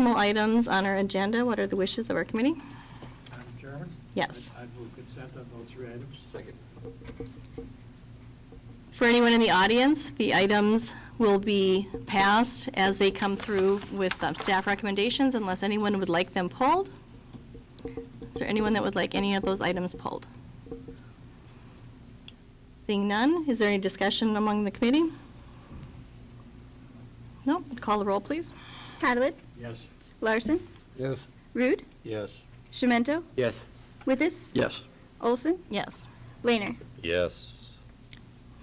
Items on our agenda. What are the wishes of our committee? Madam Chairman? Yes. I move consent on those 3 items. Second. For anyone in the audience, the items will be passed as they come through with staff recommendations unless anyone would like them pulled. Is there anyone that would like any of those items pulled? Seeing none, is there any discussion among the committee? No? Call the roll, please. Hadley, Yes. Larson, Yes. Rude, Yes. Schimento, Yes. Withis, Yes. Olson, Yes. Lehner. Yes.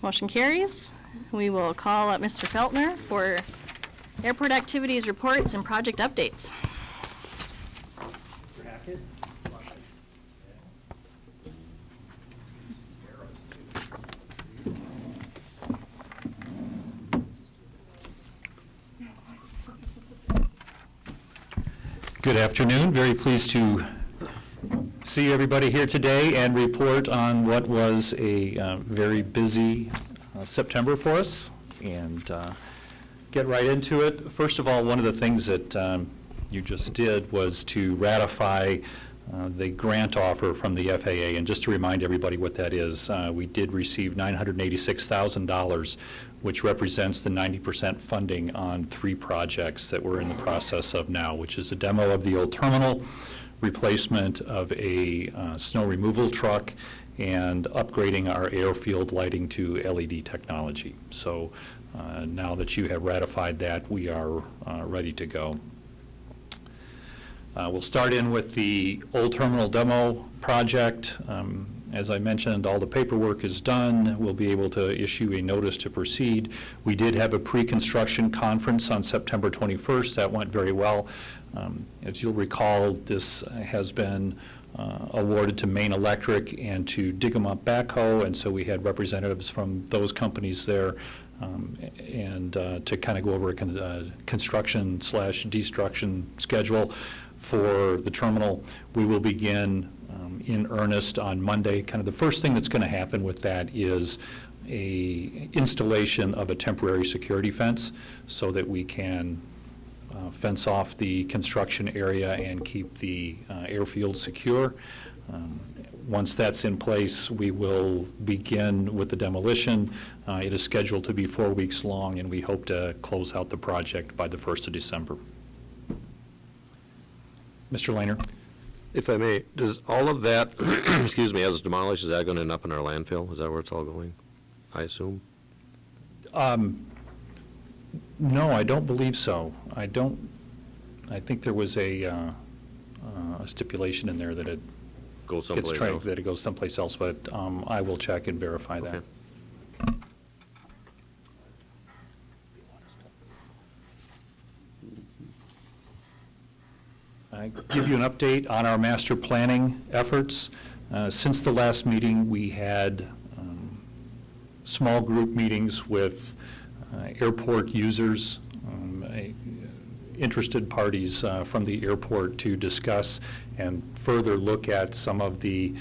Motion carries. We will call up Mr. Feltner for airport activities reports and project updates. Mr. Hackett? Good afternoon. Very pleased to see everybody here today and report on what was a very busy September for us, and get right into it. First of all, one of the things that you just did was to ratify the grant offer from the FAA. And just to remind everybody what that is, we did receive $986,000, which represents the 90% funding on 3 projects that we're in the process of now, which is a demo of the old terminal, replacement of a snow removal truck, and upgrading our airfield lighting to LED technology. So now that you have ratified that, we are ready to go. We'll start in with the old terminal demo project. As I mentioned, all the paperwork is done. We'll be able to issue a notice to proceed. We did have a pre-construction conference on September 21st. That went very well. As you'll recall, this has been awarded to Maine Electric and to Dig-em-Up Backhoe, and so we had representatives from those companies there and to kind of go over a construction/destruction schedule for the terminal. We will begin in earnest on Monday. Kind of the first thing that's going to happen with that is a installation of a temporary security fence so that we can fence off the construction area and keep the airfield secure. Once that's in place, we will begin with the demolition. It is scheduled to be 4 weeks long, and we hope to close out the project by the 1st of December. Mr. Lehner. If I may, does all of that, excuse me, as it's demolished, is that going to end up in our landfill? Is that where it's all going, I assume? No, I don't believe so. I think there was a stipulation in there that it Goes someplace else? that it goes someplace else, but I will check and verify that. Okay. I give you an update on our master planning efforts. Since the last meeting, we had small group meetings with airport users, interested parties from the airport to discuss and further look at some of the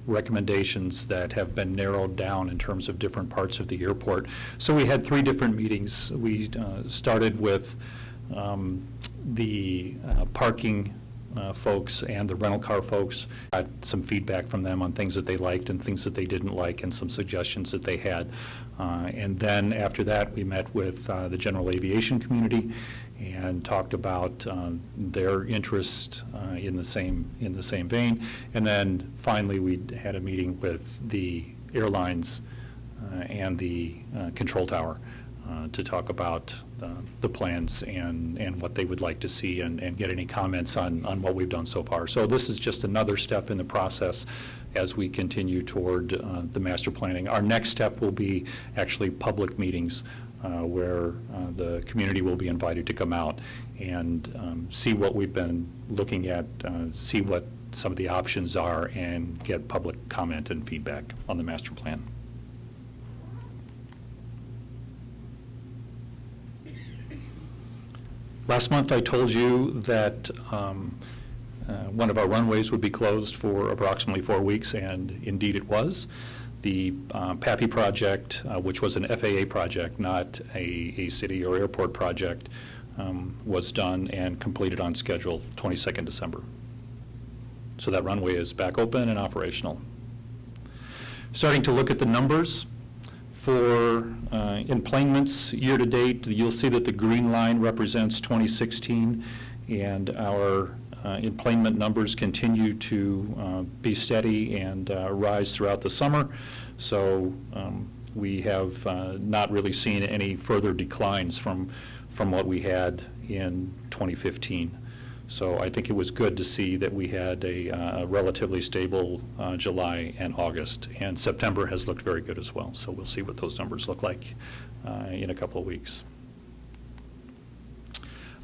recommendations that have been narrowed down in terms of different parts of the airport. So we had 3 different meetings. We started with the parking folks and the rental car folks. Got some feedback from them on things that they liked and things that they didn't like and some suggestions that they had. And then after that, we met with the general aviation community and talked about their interest in the same vein. And then finally, we had a meeting with the airlines and the control tower to talk about the plans and what they would like to see and get any comments on what we've done so far. So this is just another step in the process as we continue toward the master planning. Our next step will be actually public meetings where the community will be invited to come out and see what we've been looking at, see what some of the options are, and get public comment and feedback on the master plan. Last month I told you that one of our runways would be closed for approximately 4 weeks, and indeed it was. The PAPI project, which was an FAA project, not a city or airport project, was done and completed on schedule 22nd December. So that runway is back open and operational. Starting to look at the numbers for enplanements year-to-date, you'll see that the green line represents 2016, and our enplanement numbers continue to be steady and rise throughout the summer. So we have not really seen any further declines from what we had in 2015. So I think it was good to see that we had a relatively stable July and August, and September has looked very good as well. So we'll see what those numbers look like in a couple of weeks.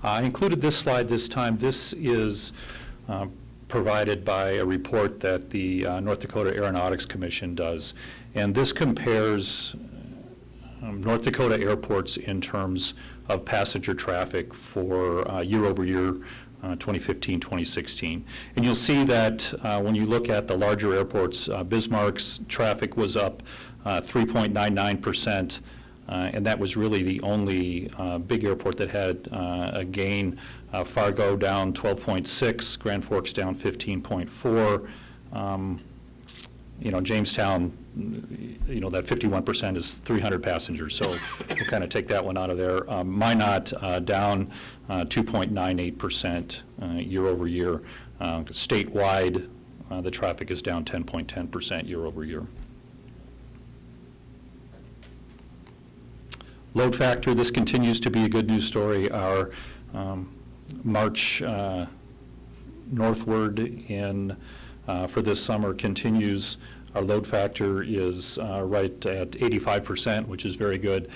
I included this slide this time. This is provided by a report that the North Dakota Aeronautics Commission does, and this compares North Dakota airports in terms of passenger traffic for year-over-year 2015, 2016. And you'll see that when you look at the larger airports, Bismarck's traffic was up 3.99%, and that was really the only big airport that had a gain. Fargo down 12.6, Grand Forks down 15.4. Jamestown, that 51% is 300 passengers, so we'll kind of take that one out of there. Minot down 2.98% year over year. Statewide, the traffic is down 10.10% year over year. Load factor, this continues to be a good news story. Our march northward for this summer continues. Our load factor is right at 85%, which is very good.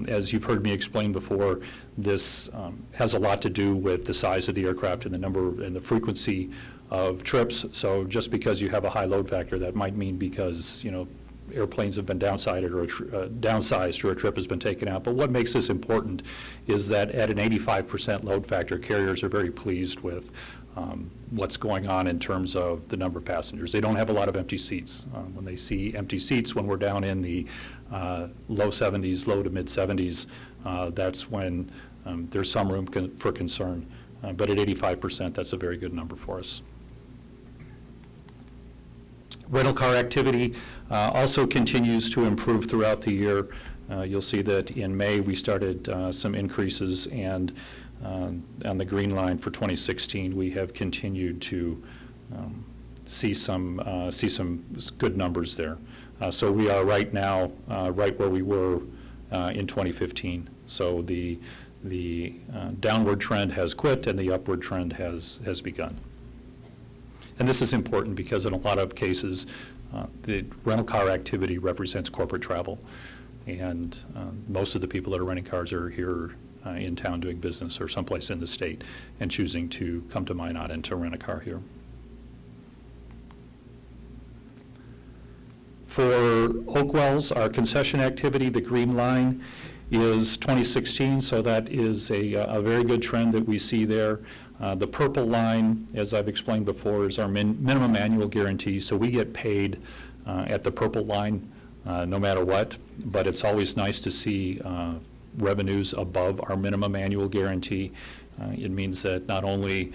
As you've heard me explain before, this has a lot to do with the size of the aircraft and the number and the frequency of trips. So just because you have a high load factor, that might mean because, airplanes have been downsized or a trip has been taken out. But what makes this important is that at an 85% load factor, carriers are very pleased with what's going on in terms of the number of passengers. They don't have a lot of empty seats. When they see empty seats, when we're down in the low 70s, low to mid 70s, that's when there's some room for concern. But at 85%, that's a very good number for us. Rental car activity also continues to improve throughout the year. You'll see that in May we started some increases, and on the green line for 2016 we have continued to see some good numbers there. So we are right now right where we were in 2015. So the downward trend has quit and the upward trend has begun. And this is important because in a lot of cases, the rental car activity represents corporate travel. And most of the people that are renting cars are here in town doing business or someplace in the state and choosing to come to Minot and to rent a car here. For Oakwells, our concession activity, the green line is 2016, so that is a very good trend that we see there. The purple line, as I've explained before, is our minimum annual guarantee, so we get paid at the purple line no matter what, but it's always nice to see revenues above our minimum annual guarantee. It means that not only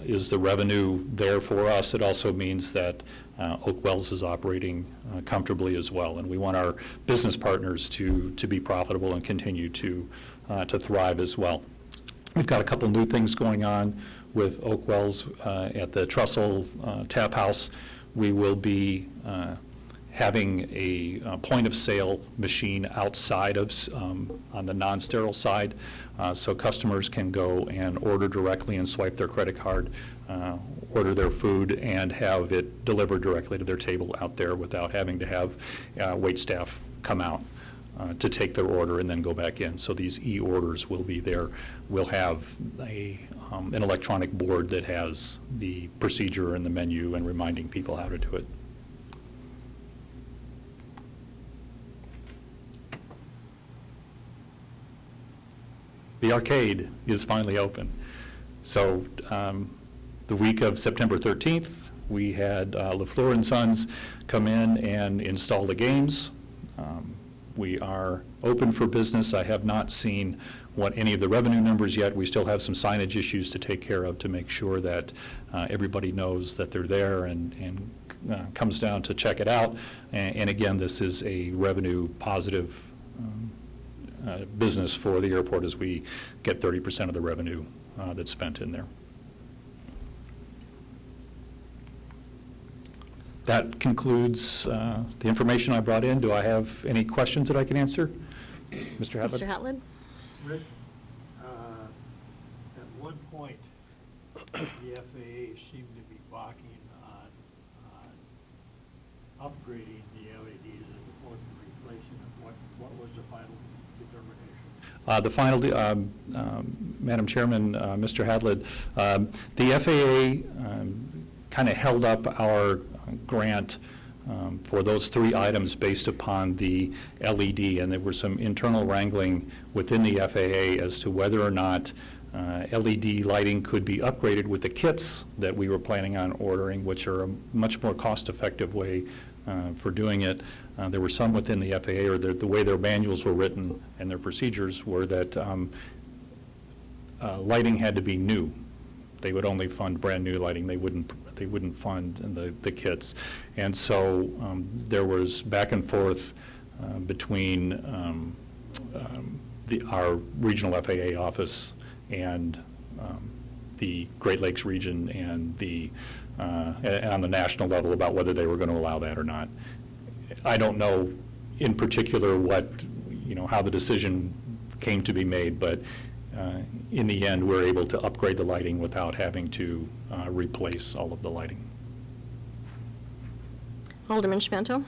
is the revenue there for us, it also means that Oakwells is operating comfortably as well, and we want our business partners to be profitable and continue to thrive as well. We've got a couple new things going on with Oakwells at the Trussell Tap House. We will be having a point-of-sale machine outside of, on the non-sterile side, so customers can go and order directly and swipe their credit card, order their food, and have it delivered directly to their table out there without having to have wait staff come out to take their order and then go back in. So these e-orders will be there. We'll have an electronic board that has the procedure and the menu and reminding people how to do it. The arcade is finally open. So the week of September 13th, we had LaFleur and Sons come in and install the games. We are open for business. I have not seen any of the revenue numbers yet. We still have some signage issues to take care of to make sure that everybody knows that they're there and comes down to check it out. And again, this is a revenue positive business for the airport as we get 30% of the revenue that's spent in there. That concludes the information I brought in. Do I have any questions that I can answer? Mr. Hadley? Mr. Hatlid? Rick, at one point, the FAA seemed to be balking on upgrading the LEDs as opposed to replacing them. What was the final determination? The final, Madam Chairman, Mr. Hadlid, the FAA kind of held up our grant for those 3 items based upon the LED, and there was some internal wrangling within the FAA as to whether or not LED lighting could be upgraded with the kits that we were planning on ordering, which are a much more cost-effective way for doing it. There were some within the FAA, or the way their manuals were written and their procedures were that lighting had to be new. They would only fund brand-new lighting. They wouldn't fund the kits. And so there was back and forth between our regional FAA office and the Great Lakes region and on the national level about whether they were going to allow that or not. I don't know in particular how the decision came to be made, but in the end, we're able to upgrade the lighting without having to replace all of the lighting. Alderman Schmento?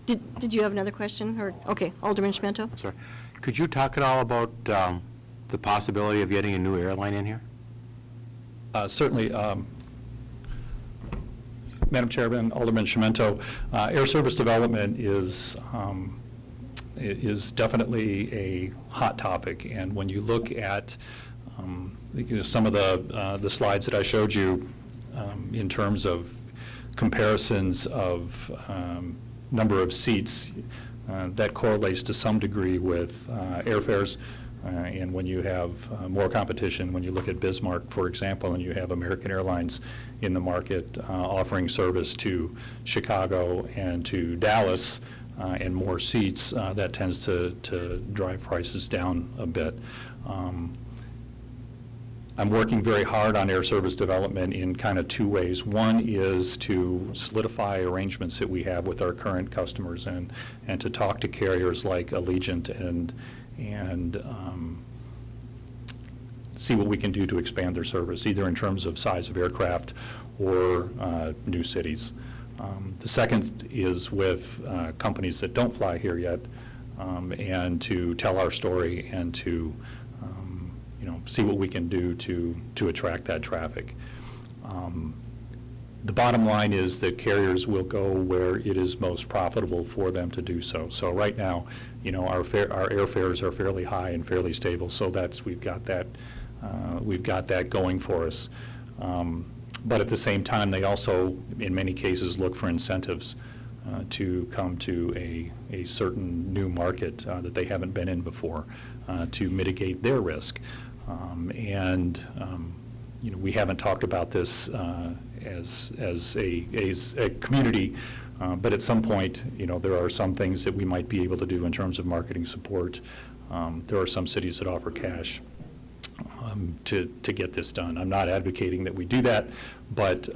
Did you have another question? Or okay, Alderman Schmento? Sorry. Could you talk at all about the possibility of getting a new airline in here? Certainly. Madam Chairman, Alderman Schmento, air service development is definitely a hot topic, and when you look at some of the slides that I showed you in terms of comparisons of number of seats, that correlates to some degree with airfares. And when you have more competition, when you look at Bismarck, for example, and you have American Airlines in the market offering service to Chicago and to Dallas, and more seats, that tends to drive prices down a bit. I'm working very hard on air service development in kind of 2 ways. One is to solidify arrangements that we have with our current customers and to talk to carriers like Allegiant and see what we can do to expand their service, either in terms of size of aircraft or new cities. The second is with companies that don't fly here yet, and to tell our story and to see what we can do to attract that traffic. The bottom line is that carriers will go where it is most profitable for them to do so. So right now, our airfares are fairly high and fairly stable, so we've got that going for us. But at the same time, they also, in many cases, look for incentives to come to a certain new market that they haven't been in before to mitigate their risk. We haven't talked about this as a community, but at some point, there are some things that we might be able to do in terms of marketing support. There are some cities that offer cash to get this done. I'm not advocating that we do that, but